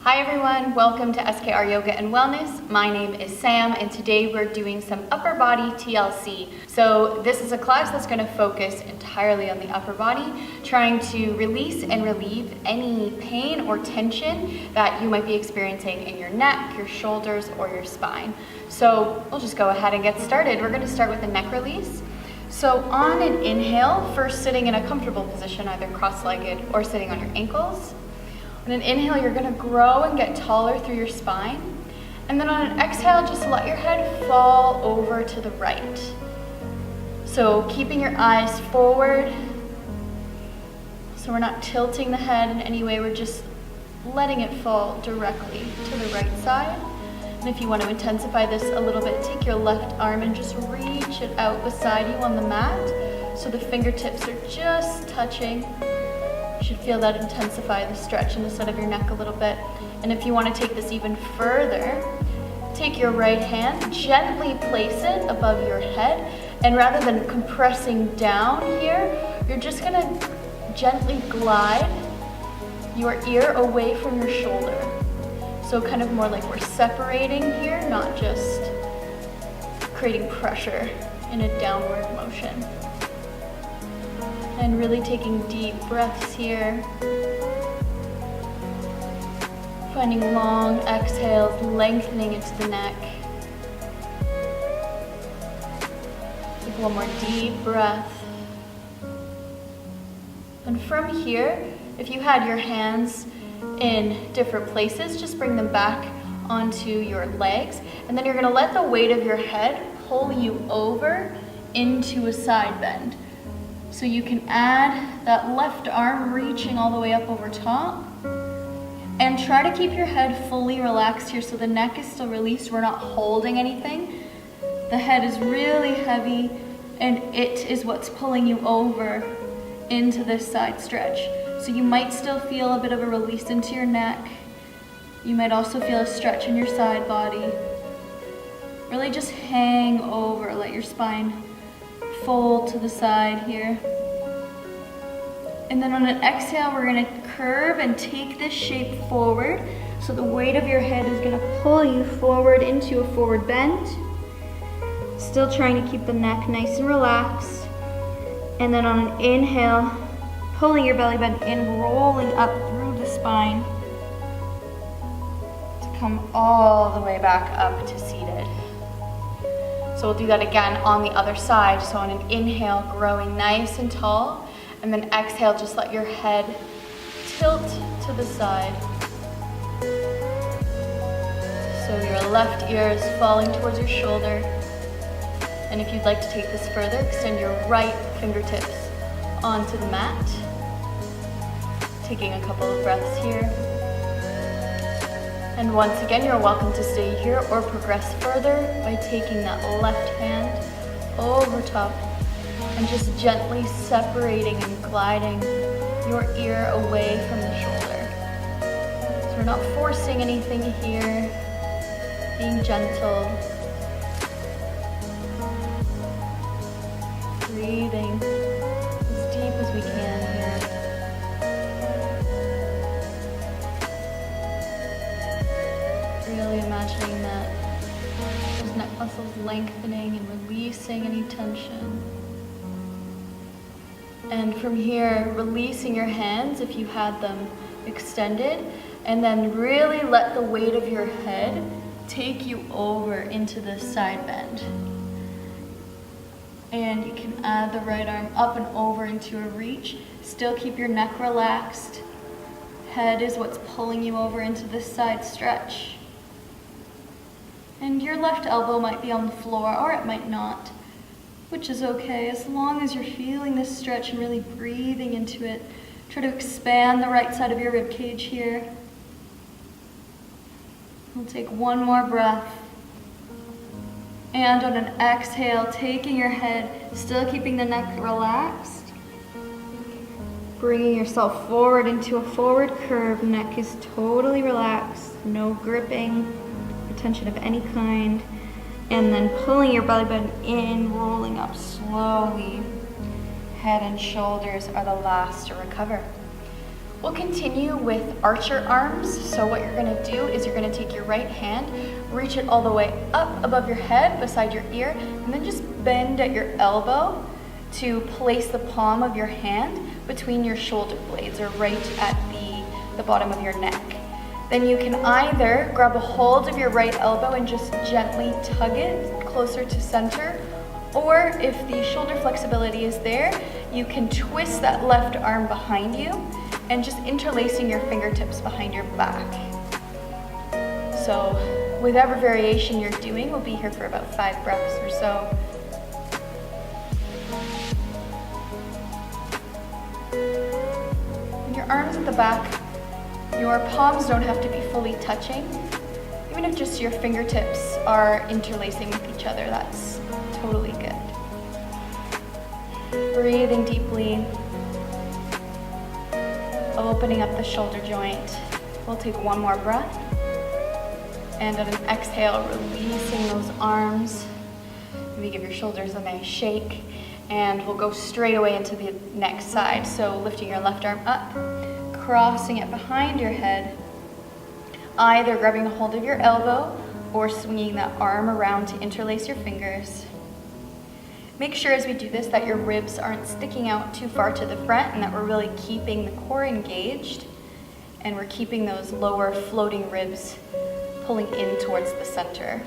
Hi everyone, welcome to SKR Yoga and Wellness. My name is Sam and today we're doing some upper body TLC. So this is a class that's going to focus entirely on the upper body, trying to release and relieve any pain or tension that you might be experiencing in your neck, your shoulders, or your spine. So we'll just go ahead and get started. We're going to start with a neck release. So on an inhale, first sitting in a comfortable position, either cross-legged or sitting on your ankles. On an inhale, you're going to grow and get taller through your spine. And then on an exhale, just let your head fall over to the right. So keeping your eyes forward. So we're not tilting the head in any way, we're just letting it fall directly to the right side. And if you want to intensify this a little bit, take your left arm and just reach it out beside you on the mat. So the fingertips are just touching. You should feel that intensify the stretch in the side of your neck a little bit. And if you want to take this even further, take your right hand, gently place it above your head, and rather than compressing down here, you're just going to gently glide your ear away from your shoulder. So kind of more like we're separating here, not just creating pressure in a downward motion. And really taking deep breaths here. Finding long exhales, lengthening into the neck. Take one more deep breath. And from here, if you had your hands in different places, just bring them back onto your legs. And then you're going to let the weight of your head pull you over into a side bend. So you can add that left arm reaching all the way up over top. And try to keep your head fully relaxed here so the neck is still released. We're not holding anything. The head is really heavy and it is what's pulling you over into this side stretch. So you might still feel a bit of a release into your neck. You might also feel a stretch in your side body. Really just hang over, let your spine fold to the side here. And then on an exhale, we're going to curve and take this shape forward. So the weight of your head is going to pull you forward into a forward bend. Still trying to keep the neck nice and relaxed. And then on an inhale, pulling your belly button in, rolling up through the spine to come all the way back up to seated. So we'll do that again on the other side. So on an inhale, growing nice and tall, and then exhale, just let your head tilt to the side. So your left ear is falling towards your shoulder. And if you'd like to take this further, extend your right fingertips onto the mat. Taking a couple of breaths here. And once again, you're welcome to stay here or progress further by taking that left hand over top and just gently separating and gliding your ear away from the shoulder. So we're not forcing anything here, being gentle, breathing as deep as we can here. Really imagining that those neck muscles lengthening and releasing any tension. And from here, releasing your hands if you had them extended, and then really let the weight of your head take you over into the side bend. And you can add the right arm up and over into a reach. Still keep your neck relaxed. Head is what's pulling you over into this side stretch. And your left elbow might be on the floor, or it might not, which is okay, as long as you're feeling this stretch and really breathing into it. Try to expand the right side of your rib cage here. We'll take one more breath. And on an exhale, taking your head, still keeping the neck relaxed. Bringing yourself forward into a forward curve. Neck is totally relaxed, no gripping, tension of any kind. And then pulling your belly button in, rolling up slowly. Head and shoulders are the last to recover. We'll continue with archer arms. So what you're gonna do is you're gonna take your right hand, reach it all the way up above your head, beside your ear, and then just bend at your elbow to place the palm of your hand between your shoulder blades, or right at the bottom of your neck. Then you can either grab a hold of your right elbow and just gently tug it closer to center, or if the shoulder flexibility is there, you can twist that left arm behind you and just interlacing your fingertips behind your back. So whatever variation you're doing, we'll be here for about 5 breaths or so. And your arms at the back, your palms don't have to be fully touching. Even if just your fingertips are interlacing with each other, that's totally good. Breathing deeply, opening up the shoulder joint. We'll take one more breath. And on an exhale, releasing those arms. Maybe give your shoulders a nice shake. And we'll go straight away into the next side. So lifting your left arm up, crossing it behind your head, either grabbing a hold of your elbow or swinging that arm around to interlace your fingers. Make sure as we do this that your ribs aren't sticking out too far to the front and that we're really keeping the core engaged and we're keeping those lower floating ribs pulling in towards the center.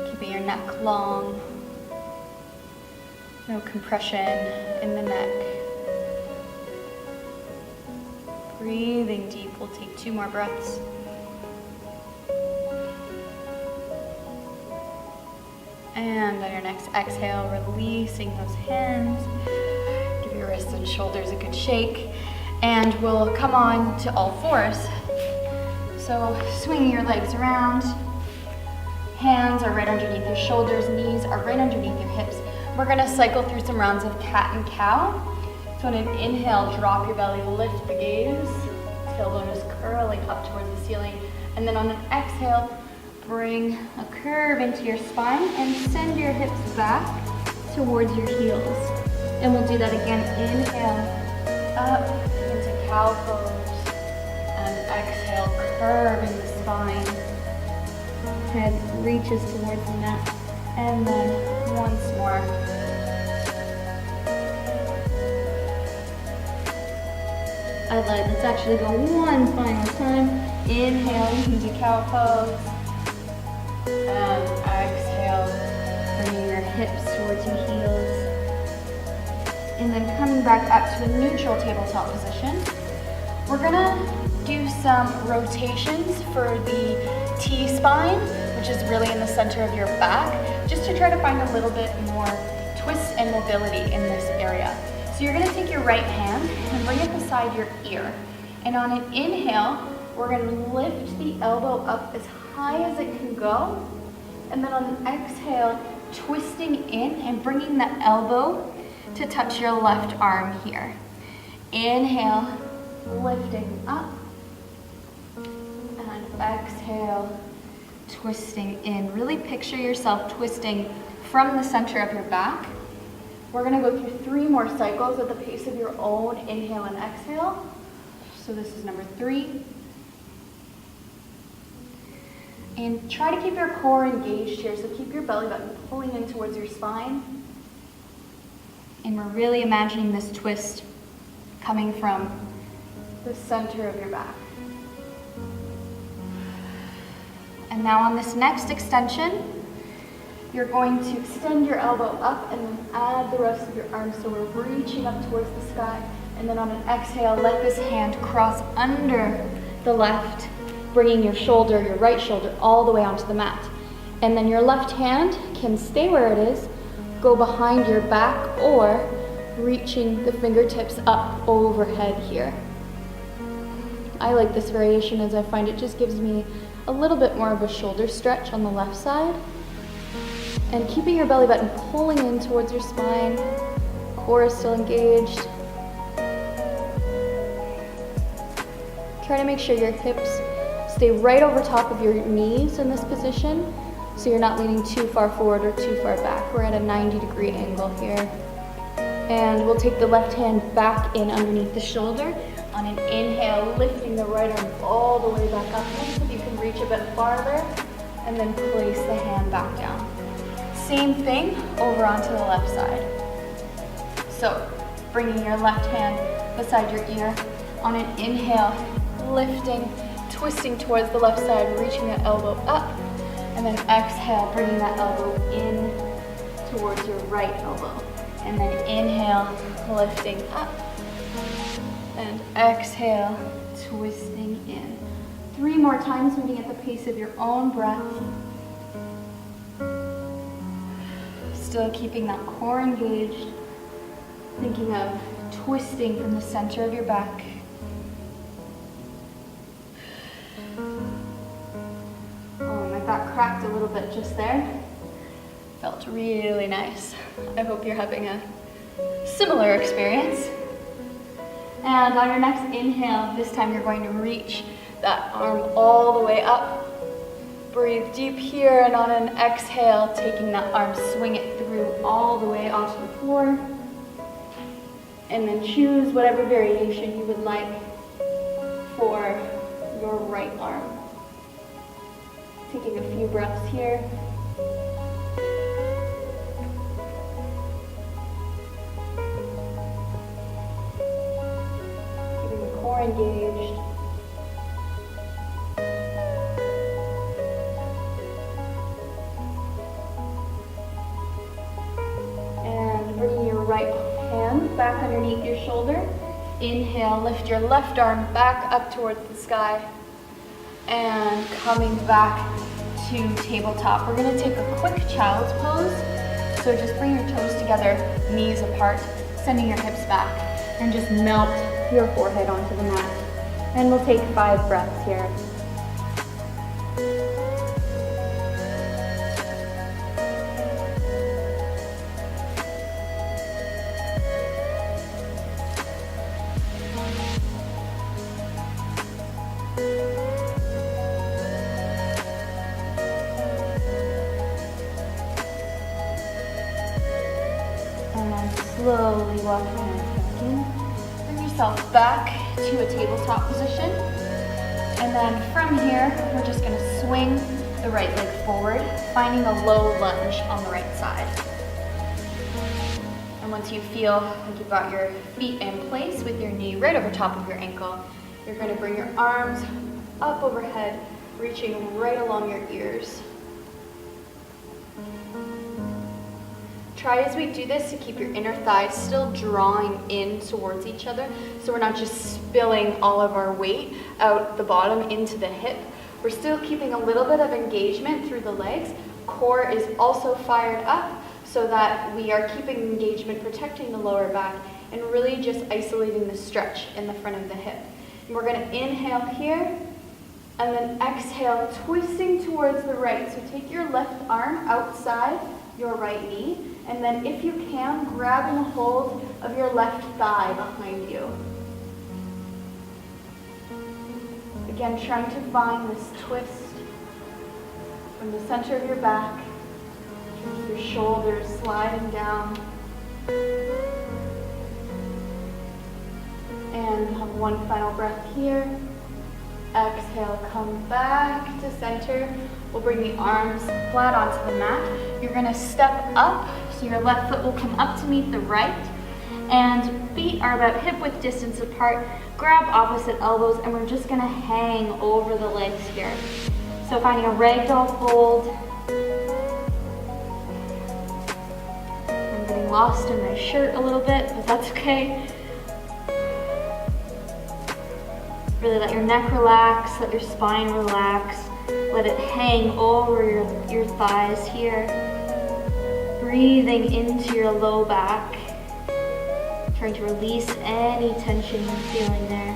Keeping your neck long. No compression in the neck. Breathing deep, we'll take 2 more breaths. And on your next exhale, releasing those hands. Give your wrists and shoulders a good shake. And we'll come on to all fours. So swinging your legs around. Hands are right underneath your shoulders, knees are right underneath your hips. We're gonna cycle through some rounds of cat and cow. So on an inhale, drop your belly, lift the gaze. Tailbone is curling up towards the ceiling. And then on an exhale, bring a curve into your spine and send your hips back towards your heels. And we'll do that again. Inhale, up into cow pose. And exhale, curving the spine. Head reaches towards the mat. And then once more. Let's actually go one final time. Inhale into cow pose. And exhale, bringing your hips towards your heels. And then coming back up to a neutral tabletop position. We're gonna do some rotations for the T-spine, which is really in the center of your back, just to try to find a little bit more twist and mobility in this area. So you're gonna take your right hand and bring it beside your ear. And on an inhale, we're gonna lift the elbow up as high as it can go. And then on an exhale, twisting in and bringing the elbow to touch your left arm here. Inhale, lifting up. And exhale, twisting in. Really picture yourself twisting from the center of your back. We're gonna go through 3 more cycles at the pace of your own inhale and exhale. So this is number 3. And try to keep your core engaged here. So keep your belly button pulling in towards your spine. And we're really imagining this twist coming from the center of your back. And now on this next extension, you're going to extend your elbow up and then add the rest of your arms. So we're reaching up towards the sky. And then on an exhale, let this hand cross under the left, bringing your shoulder, your right shoulder, all the way onto the mat. And then your left hand can stay where it is, go behind your back, or reaching the fingertips up overhead here. I like this variation as I find it just gives me a little bit more of a shoulder stretch on the left side. And keeping your belly button pulling in towards your spine, core is still engaged. Try to make sure your hips stay right over top of your knees in this position, so you're not leaning too far forward or too far back. We're at a 90-degree angle here. And we'll take the left hand back in underneath the shoulder. On an inhale, lifting the right arm all the way back up. Next, if you can reach a bit farther, and then place the hand back down. Same thing over onto the left side. So, bringing your left hand beside your ear. On an inhale, lifting, twisting towards the left side, reaching that elbow up. And then exhale, bringing that elbow in towards your right elbow. And then inhale, lifting up. And exhale, twisting in. 3 more times, moving at the pace of your own breath. Still keeping that core engaged. Thinking of twisting from the center of your back. Oh, my back cracked a little bit just there. Felt really nice. I hope you're having a similar experience. And on your next inhale, this time you're going to reach that arm all the way up. Breathe deep here, and on an exhale, taking that arm, swing it through all the way onto the floor. And then choose whatever variation you would like for your right arm. Taking a few breaths here. Keeping the core engaged. And bringing your right hand back underneath your shoulder. Inhale, lift your left arm back up towards the sky. And coming back to tabletop. We're going to take a quick child's pose. So just bring your toes together, knees apart, sending your hips back, and just melt your forehead onto the mat. And we'll take 5 breaths here. Slowly walk your hands back in. Bring yourself back to a tabletop position. And then from here, we're just going to swing the right leg forward, finding a low lunge on the right side. And once you feel like you've got your feet in place with your knee right over top of your ankle, you're going to bring your arms up overhead, reaching right along your ears. Try as we do this to keep your inner thighs still drawing in towards each other, so we're not just spilling all of our weight out the bottom into the hip. We're still keeping a little bit of engagement through the legs. Core is also fired up so that we are keeping engagement, protecting the lower back, and really just isolating the stretch in the front of the hip. And we're going to inhale here, and then exhale, twisting towards the right. So take your left arm outside your right knee, and then if you can, grabbing a hold of your left thigh behind you. Again, trying to find this twist from the center of your back, your shoulders sliding down. And have one final breath here. Exhale, come back to center. We'll bring the arms flat onto the mat. You're going to step up, so your left foot will come up to meet the right, and feet are about hip-width distance apart. Grab opposite elbows, and we're just going to hang over the legs here. So finding a ragdoll hold. I'm getting lost in my shirt a little bit, but that's okay. Really let your neck relax, let your spine relax. Let it hang over your thighs here. Breathing into your low back. Trying to release any tension you're feeling there.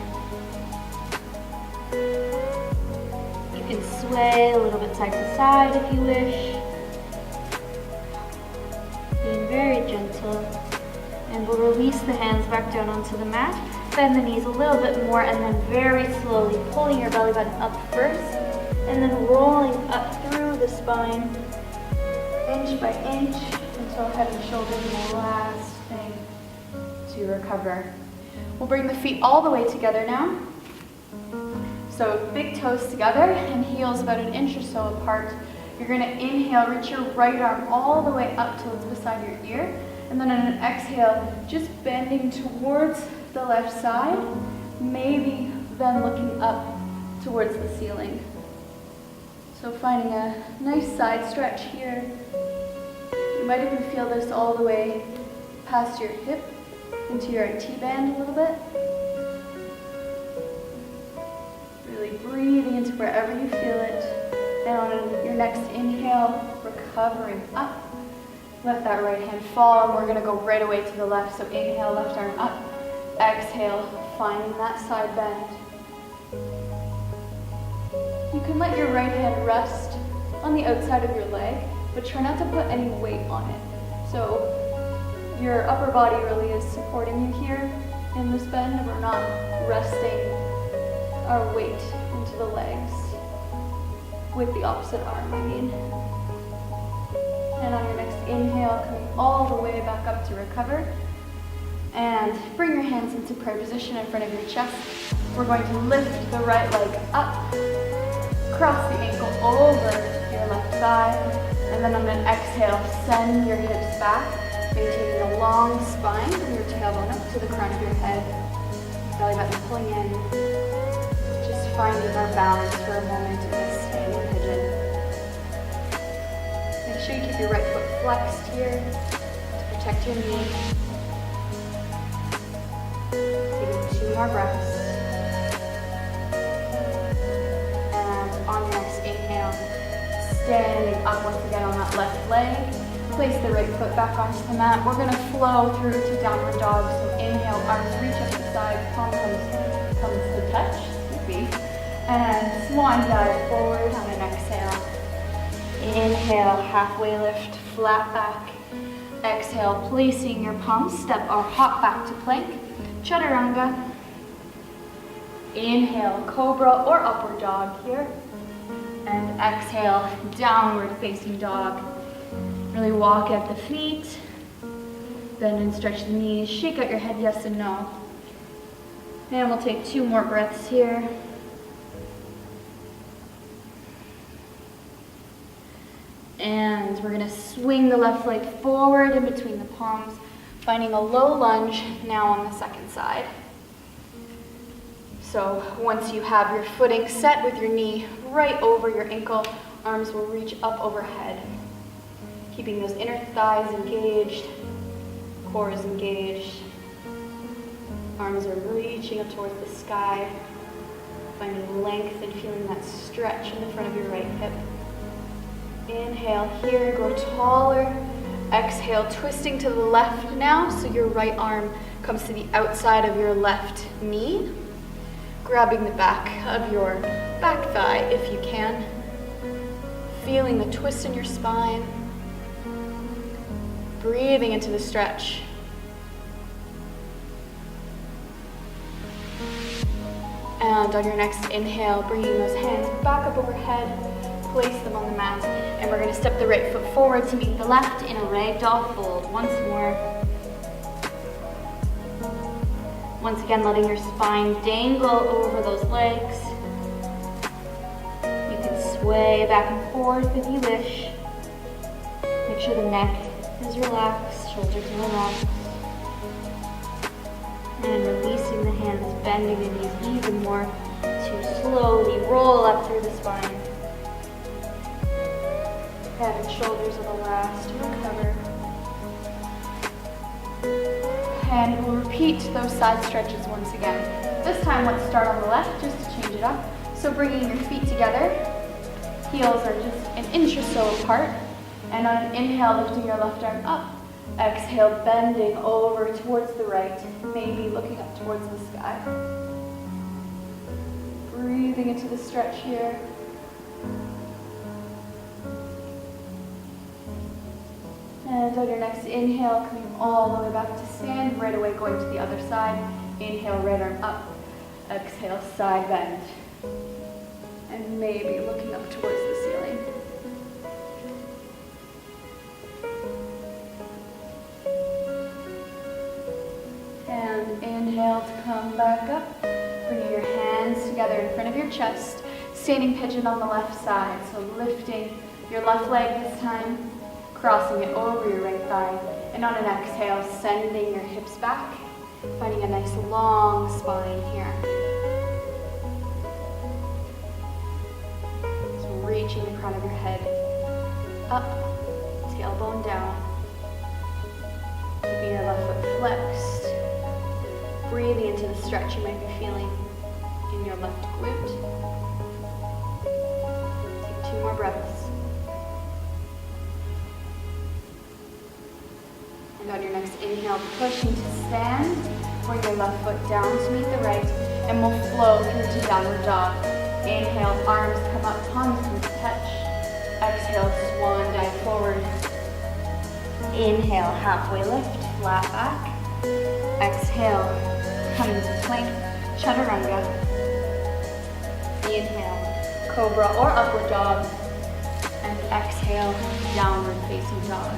You can sway a little bit side to side if you wish. Being very gentle. And we'll release the hands back down onto the mat. Bend the knees a little bit more, and then very slowly pulling your belly button up first, and then rolling up through the spine, inch by inch, until head and shoulders are the last thing to recover. We'll bring the feet all the way together now. So big toes together and heels about 1 inch or so apart. You're going to inhale, reach your right arm all the way up till it's beside your ear. And then on an exhale, just bending towards the left side, maybe then looking up towards the ceiling. So finding a nice side stretch here. You might even feel this all the way past your hip into your T-band a little bit. Really breathing into wherever you feel it. And on your next inhale, recovering up. Let that right hand fall, and we're going to go right away to the left. So inhale, left arm up. Exhale, finding that side bend. You can let your right hand rest on the outside of your leg, but try not to put any weight on it. So your upper body really is supporting you here in this bend. We're not resting our weight into the legs with the opposite arm, I mean. And on your next inhale, coming all the way back up to recover. And bring your hands into prayer position in front of your chest. We're going to lift the right leg up, cross the ankle over your left thigh, and then on an exhale, send your hips back, maintaining a long spine from your tailbone up to the crown of your head. Belly button pulling in. Just finding our balance for a moment in this standing pigeon. Make sure you keep your right foot flexed here to protect your knee. Taking 2 more breaths. And on your next inhale, standing up once again on that left leg. Place the right foot back onto the mat. We're going to flow through to downward dog. So inhale, arms reach up the side, palm comes to touch, maybe. And swan dive forward on an exhale. Inhale, halfway lift, flat back. Exhale, placing your palms, step or hop back to plank. Chaturanga. Inhale, cobra or upward dog here. And exhale, downward facing dog. Really walk at the feet. Bend and stretch the knees. Shake out your head, yes and no. And we'll take 2 more breaths here. And we're going to swing the left leg forward in between the palms, finding a low lunge now on the second side. So once you have your footing set with your knee right over your ankle, arms will reach up overhead. Keeping those inner thighs engaged, core is engaged. Arms are reaching up towards the sky, finding length and feeling that stretch in the front of your right hip. Inhale here, grow taller. Exhale, twisting to the left now, so your right arm comes to the outside of your left knee. Grabbing the back of your back thigh if you can. Feeling the twist in your spine. Breathing into the stretch. And on your next inhale, bringing those hands back up overhead. Place them on the mat, and we're going to step the right foot forward to meet the left in a ragdoll fold. Once more. Once again, letting your spine dangle over those legs. You can sway back and forth if you wish. Make sure the neck is relaxed, shoulders are relaxed. And releasing the hands, bending the knees even more to slowly roll up through the spine. Head and shoulders are the last to recover. And we'll repeat those side stretches once again. This time, let's start on the left just to change it up. So bringing your feet together, heels are just 1 inch or so apart. And on an inhale, lifting your left arm up. Exhale, bending over towards the right, maybe looking up towards the sky. Breathing into the stretch here. And on your next inhale, coming all the way back to stand, right away going to the other side. Inhale, right arm up. Exhale, side bend. And maybe looking up towards the ceiling. Come back up. Bring your hands together in front of your chest. Standing pigeon on the left side. So lifting your left leg this time, crossing it over your right thigh. And on an exhale, sending your hips back, finding a nice long spine here. So reaching the crown of your head up, tailbone down. Keeping your left foot flexed. Breathing into the stretch you might be feeling in your left glute. Take 2 more breaths. And on your next inhale, push into stand. Bring your left foot down to meet the right, and we'll flow through to downward dog. Inhale, arms come up, palms come to touch. Exhale, swan dive forward. Inhale, halfway lift, flat back. Exhale, come into plank, chaturanga. Inhale, cobra or upward dog. And exhale, downward facing dog.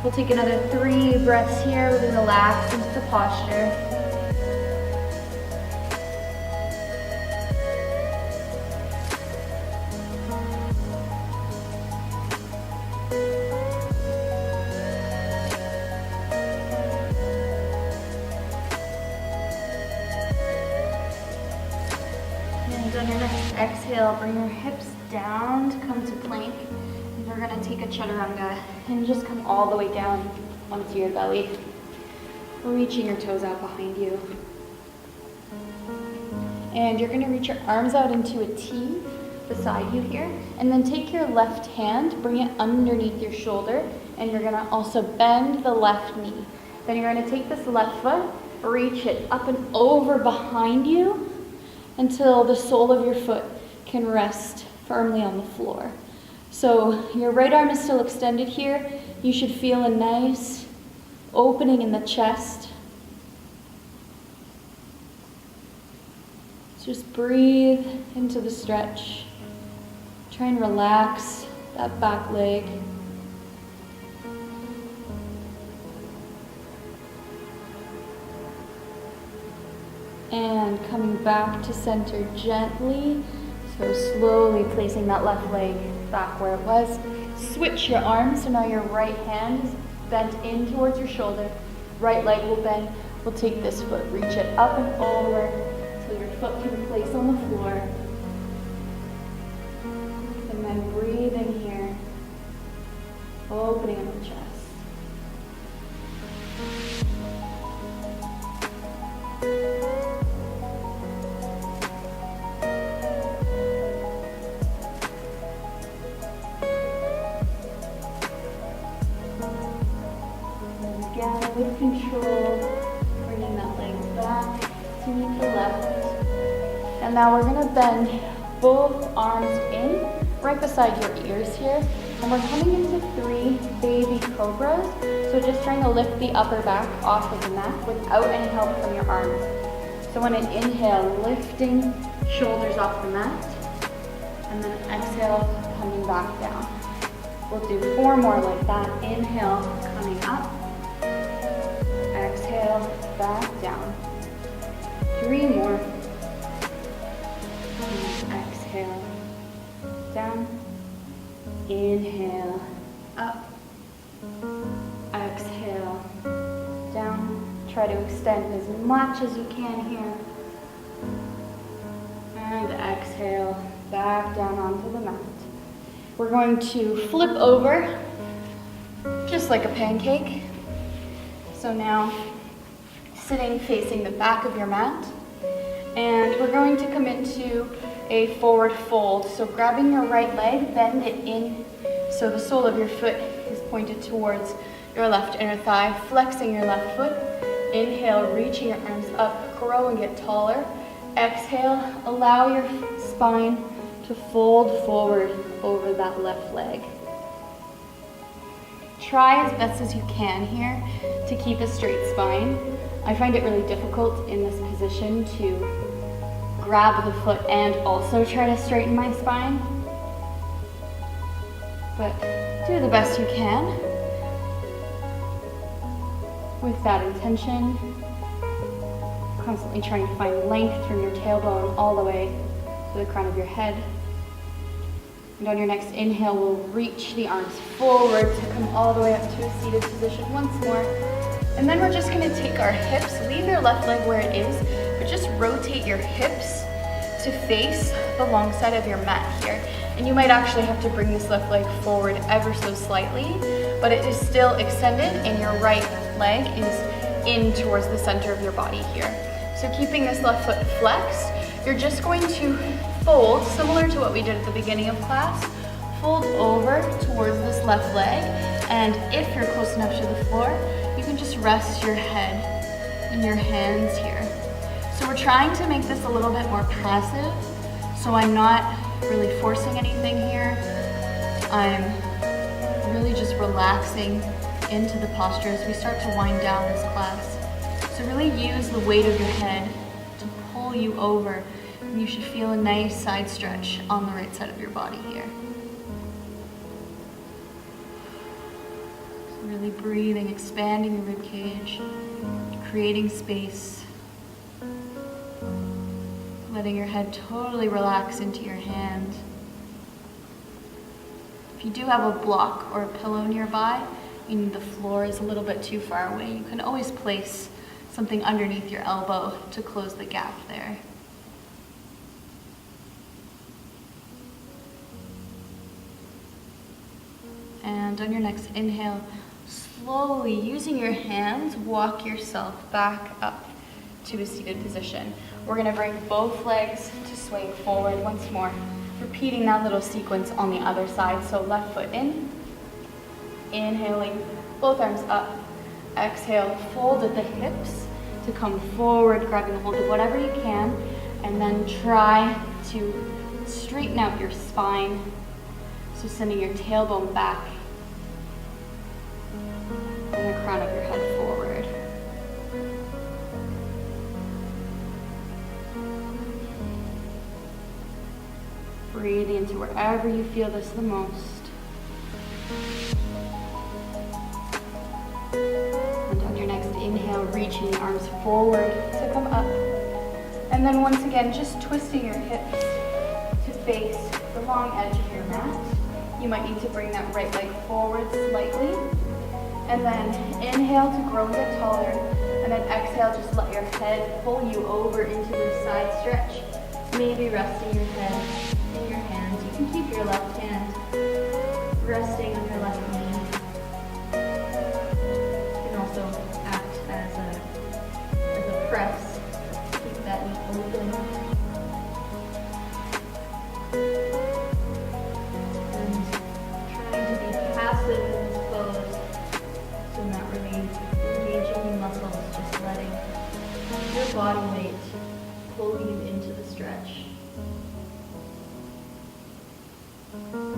We'll take another 3 breaths here. We're going to relax into the posture. And on your next exhale, bring your hips down to come to plank. We're going to take a chaturanga and just come all the way down onto your belly, reaching your toes out behind you. And you're going to reach your arms out into a T beside you here, and then take your left hand, bring it underneath your shoulder, and you're going to also bend the left knee. Then you're going to take this left foot, reach it up and over behind you until the sole of your foot can rest firmly on the floor. So your right arm is still extended here. You should feel a nice opening in the chest. Just breathe into the stretch. Try and relax that back leg. And coming back to center gently. So slowly placing that left leg back where it was. Switch your arms, so now your right hand is bent in towards your shoulder. Right leg will bend. We'll take this foot, reach it up and over so your foot can place on the floor. And then breathe in here, opening up the chest. With control, bringing that leg back to meet the left. And now we're going to bend both arms in, right beside your ears here. And we're coming into 3 baby cobras. So just trying to lift the upper back off of the mat without any help from your arms. So on an inhale, lifting shoulders off the mat. And then exhale, coming back down. We'll do 4 more like that. Inhale, coming up. Exhale, back down. 3 more. And exhale, down. Inhale, up. Exhale, down. Try to extend as much as you can here. And exhale, back down onto the mat. We're going to flip over, just like a pancake. So now, sitting facing the back of your mat, and we're going to come into a forward fold. So grabbing your right leg, bend it in so the sole of your foot is pointed towards your left inner thigh, flexing your left foot. Inhale, reaching your arms up, growing it taller. Exhale, allow your spine to fold forward over that left leg. Try as best as you can here to keep a straight spine. I find it really difficult in this position to grab the foot and also try to straighten my spine. But do the best you can with that intention. Constantly trying to find length from your tailbone all the way to the crown of your head. And on your next inhale, we'll reach the arms forward to come all the way up to a seated position once more. And then we're just gonna take our hips, leave your left leg where it is, but just rotate your hips to face the long side of your mat here. And you might actually have to bring this left leg forward ever so slightly, but it is still extended and your right leg is in towards the center of your body here. So keeping this left foot flexed, you're just going to fold, similar to what we did at the beginning of class, fold over towards this left leg, and if you're close enough to the floor, you can just rest your head in your hands here. So we're trying to make this a little bit more passive, so I'm not really forcing anything here. I'm really just relaxing into the posture as we start to wind down this class. So really use the weight of your head to pull you over, and you should feel a nice side stretch on the right side of your body here. So really breathing, expanding your rib cage, creating space, letting your head totally relax into your hand. If you do have a block or a pillow nearby, meaning the floor is a little bit too far away, you can always place something underneath your elbow to close the gap there. And on your next inhale, slowly using your hands, walk yourself back up to a seated position. We're gonna bring both legs to swing forward once more, repeating that little sequence on the other side. So left foot in, inhaling, both arms up. Exhale, fold at the hips to come forward, grabbing a hold of whatever you can, and then try to straighten out your spine. So sending your tailbone back and the crown of your head forward. Breathe into wherever you feel this the most. And on your next inhale, reaching the arms forward to come up. And then once again, just twisting your hips to face the long edge of your mat. You might need to bring that right leg forward slightly. And then inhale to grow and get taller. And then exhale, just let your head pull you over into the side stretch. Maybe resting your head in your hands. You can keep your left hand resting on your left knee. You can also act as a press. Keep that knee open. And trying to be passive in this pose, so not really engaging your muscles, just letting your body weight pull you into the stretch. And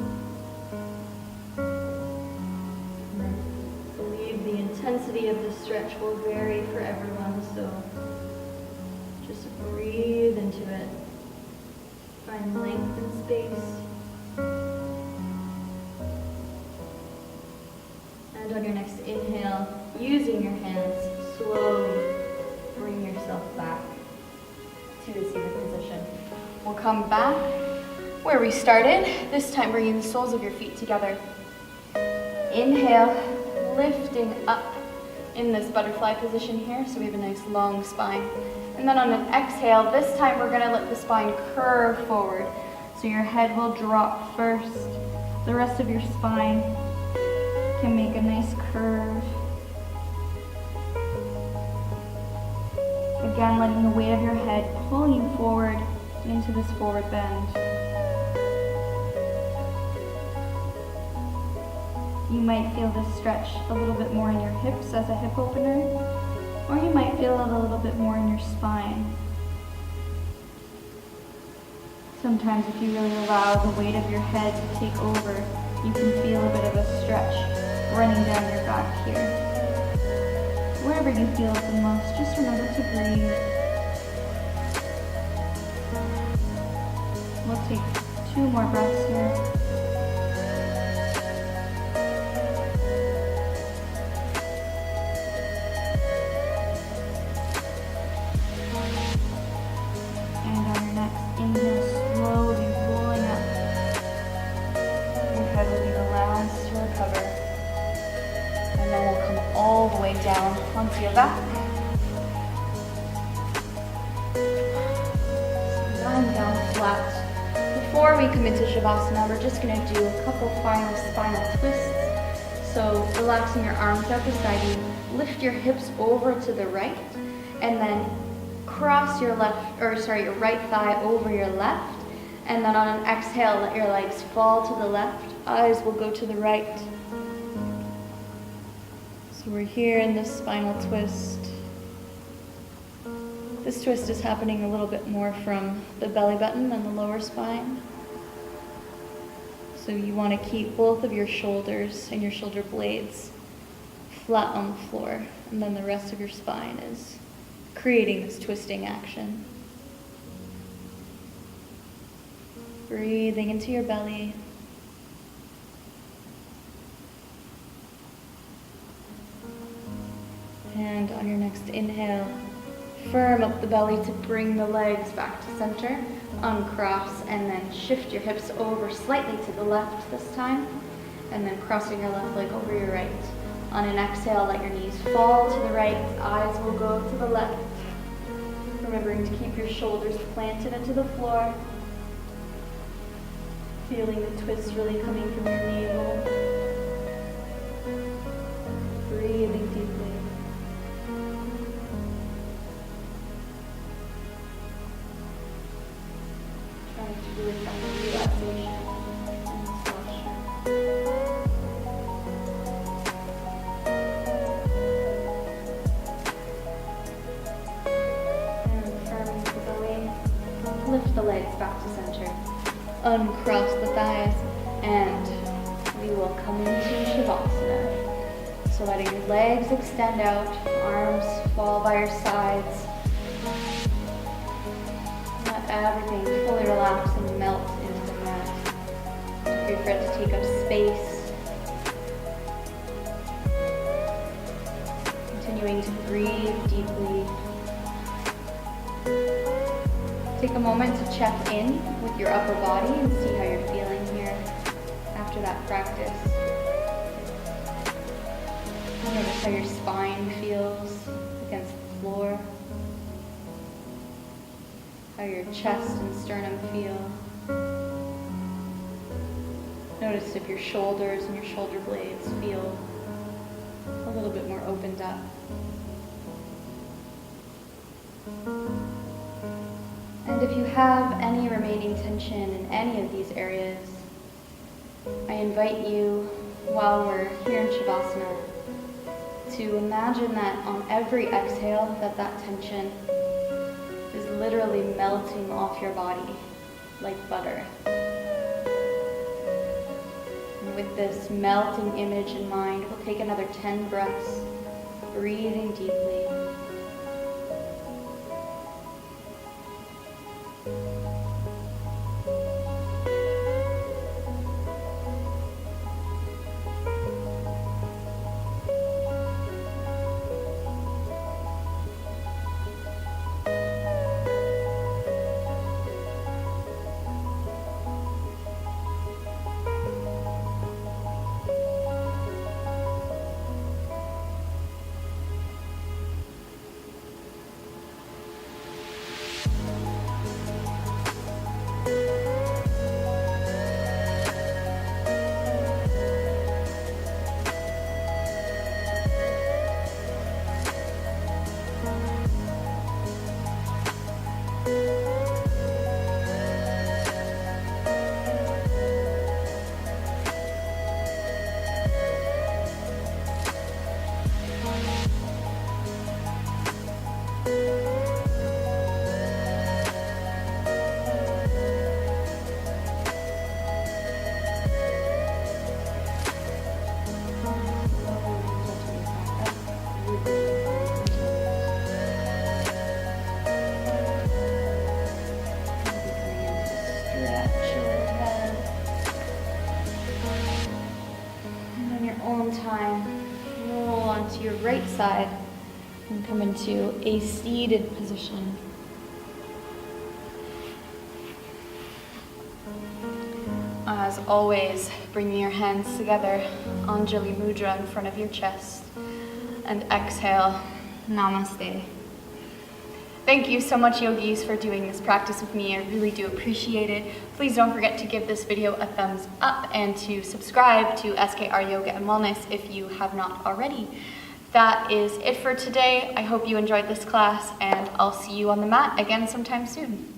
I believe the intensity of the stretch will vary for everyone, so just breathe into it. Find length and space. And on your next inhale, using your hands, slowly bring yourself back to the seated position. We'll come back where we started, this time bringing the soles of your feet together. Inhale, lifting up in this butterfly position here, so we have a nice long spine. And then on an exhale, this time we're gonna let the spine curve forward. So your head will drop first. The rest of your spine can make a nice curve. Again, letting the weight of your head pull you forward into this forward bend. You might feel this stretch a little bit more in your hips as a hip opener, or you might feel it a little bit more in your spine. Sometimes if you really allow the weight of your head to take over, you can feel a bit of a stretch running down your back here. Wherever you feel it the most, just remember to breathe. We'll take 2 more breaths here. flat. Before we come into Shavasana, we're just going to do a couple final spinal twists. So relaxing your arms out beside you, lift your hips over to the right, and then cross your your right thigh over your left. And then on an exhale, let your legs fall to the left. Eyes will go to the right. So we're here in this spinal twist. This twist is happening a little bit more from the belly button than the lower spine. So you want to keep both of your shoulders and your shoulder blades flat on the floor, and then the rest of your spine is creating this twisting action. Breathing into your belly. And on your next inhale, firm up the belly to bring the legs back to center. Uncross and then shift your hips over slightly to the left this time. And then crossing your left leg over your right. On an exhale, let your knees fall to the right. Eyes will go to the left. Remembering to keep your shoulders planted into the floor. Feeling the twist really coming from your navel. Breathing deeply. Trying to really find relaxation in this posture. And firming the belly. Lift the legs back to center. Uncross the thighs, and we will come into Shavasana. So letting your legs extend out, arms fall by your sides. Let everything fully relax and melt into the mat. Don't be afraid to take up space. Continuing to breathe deeply. Take a moment to check in with your upper body and see how you're feeling here after that practice. Notice how your spine feels against the floor, how your chest and sternum feel. Notice if your shoulders and your shoulder blades feel a little bit more opened up. And if you have any remaining tension in any of these areas, I invite you, while we're here in Shavasana, to imagine that on every exhale that tension is literally melting off your body like butter. And with this melting image in mind, we'll take another 10 breaths, breathing deeply. onto your right side and come into a seated position. As always, bringing your hands together, Anjali Mudra in front of your chest, and exhale, Namaste. Thank you so much, yogis, for doing this practice with me. I really do appreciate it. Please don't forget to give this video a thumbs up and to subscribe to SKR Yoga and Wellness if you have not already. That is it for today. I hope you enjoyed this class, and I'll see you on the mat again sometime soon.